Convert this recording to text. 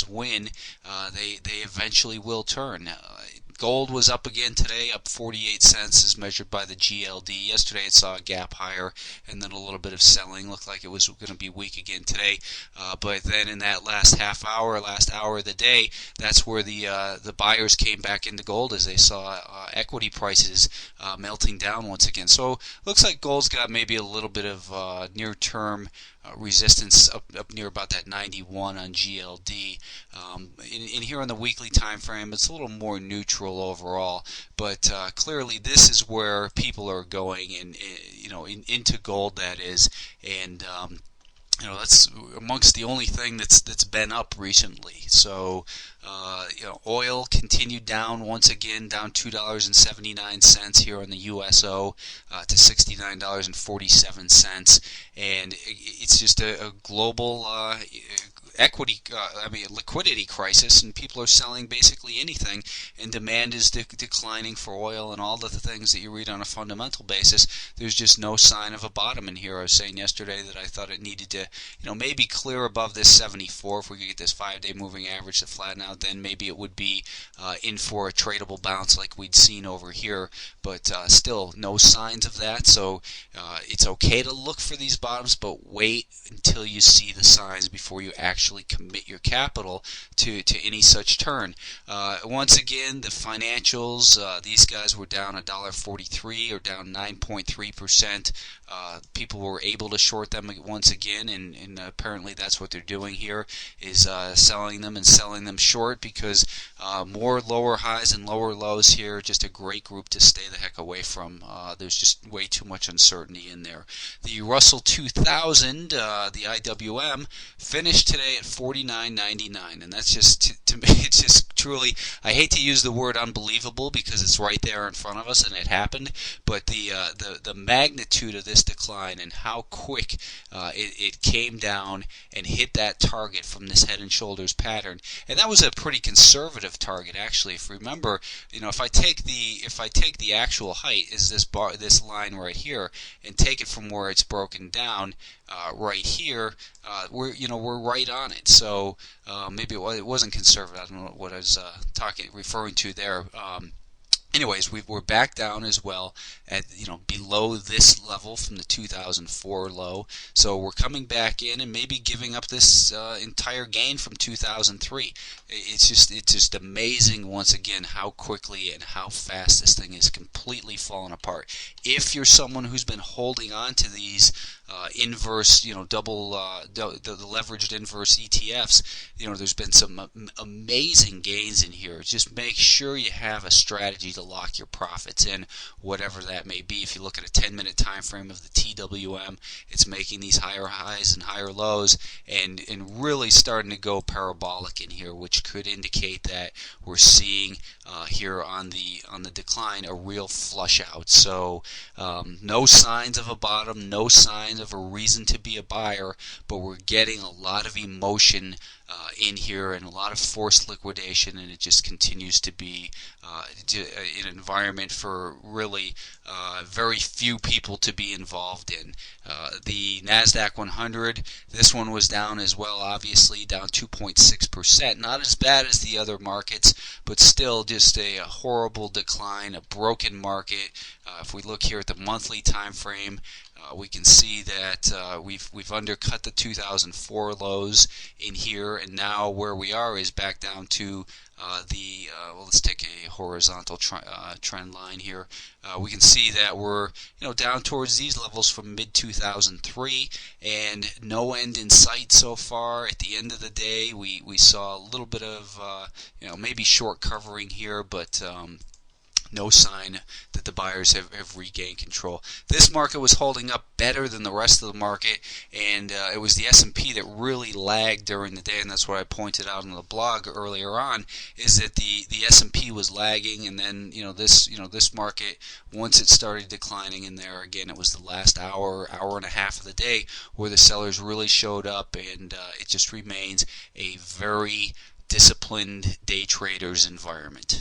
win, they eventually will turn. Gold was up again today, up 48 cents as measured by the GLD. Yesterday it saw a gap higher and then a little bit of selling. Looked like it was going to be weak again today. But then in that last hour of the day, that's where the buyers came back into gold as they saw equity prices melting down once again. So looks like gold's got maybe a little bit of near-term resistance up near about that 91 on GLD. In here on the weekly time frame, it's a little more neutral overall, but clearly this is where people are going into gold, that is, and that's amongst the only thing that's been up recently. So oil continued down once again, down $2.79 here on the USO to $69.47, and it's just a global liquidity crisis, and people are selling basically anything, and demand is declining for oil and all the things that you read on a fundamental basis. There's just no sign of a bottom in here. I was saying yesterday that I thought it needed to, maybe clear above this 74. If we could get this 5-day moving average to flatten out, then maybe it would be in for a tradable bounce like we'd seen over here, but still no signs of that. So it's okay to look for these bottoms, but wait until you see the signs before you actually commit your capital to any such turn. Once again, the financials, these guys were down $1.43 or down 9.3%. People were able to short them once again, and apparently that's what they're doing here, is selling them and selling them short, because more lower highs and lower lows here. Just a great group to stay the heck away from. There's just way too much uncertainty in there. The Russell 2000, the IWM, finished today at 49.99, and that's just, to me, it's just truly, I hate to use the word unbelievable because it's right there in front of us and it happened, but the magnitude of this decline and how quick it came down and hit that target from this head and shoulders pattern, and that was a pretty conservative target actually. If you remember, if I take the actual height is this line right here, and take it from where it's broken down right here, we're right on it. So maybe it wasn't conservative. I don't know what I was referring to there. Anyways, we're back down as well at below this level from the 2004 low. So we're coming back in and maybe giving up this entire gain from 2003. It's just amazing once again how quickly and how fast this thing is completely falling apart. If you're someone who's been holding on to these inverse, the leveraged inverse ETFs, there's been some amazing gains in here. Just make sure you have a strategy to lock your profits in, whatever that may be. If you look at a 10-minute time frame of the TWM, it's making these higher highs and higher lows, and really starting to go parabolic in here, which could indicate that we're seeing here on the decline a real flush out. So no signs of a bottom, no signs of a reason to be a buyer, but we're getting a lot of emotion in here and a lot of forced liquidation, and it just continues to be an environment for really very few people to be involved in. The NASDAQ 100, this one was down as well, obviously down 2.6%. Not as bad as the other markets, but still just a horrible decline, a broken market. If we look here at the monthly time frame, we can see that we've undercut the 2004 lows in here, and now where we are is back down to let's take a horizontal trend line here. We can see that we're down towards these levels from mid-2003, and no end in sight so far. At the end of the day, we saw a little bit of maybe short covering here, but no sign that the buyers have regained control. This market was holding up better than the rest of the market, and it was the S&P that really lagged during the day, and that's what I pointed out on the blog earlier on, is that the S&P was lagging, and then this market, once it started declining in there, again, it was the last hour and a half of the day where the sellers really showed up, and it just remains a very disciplined day traders environment.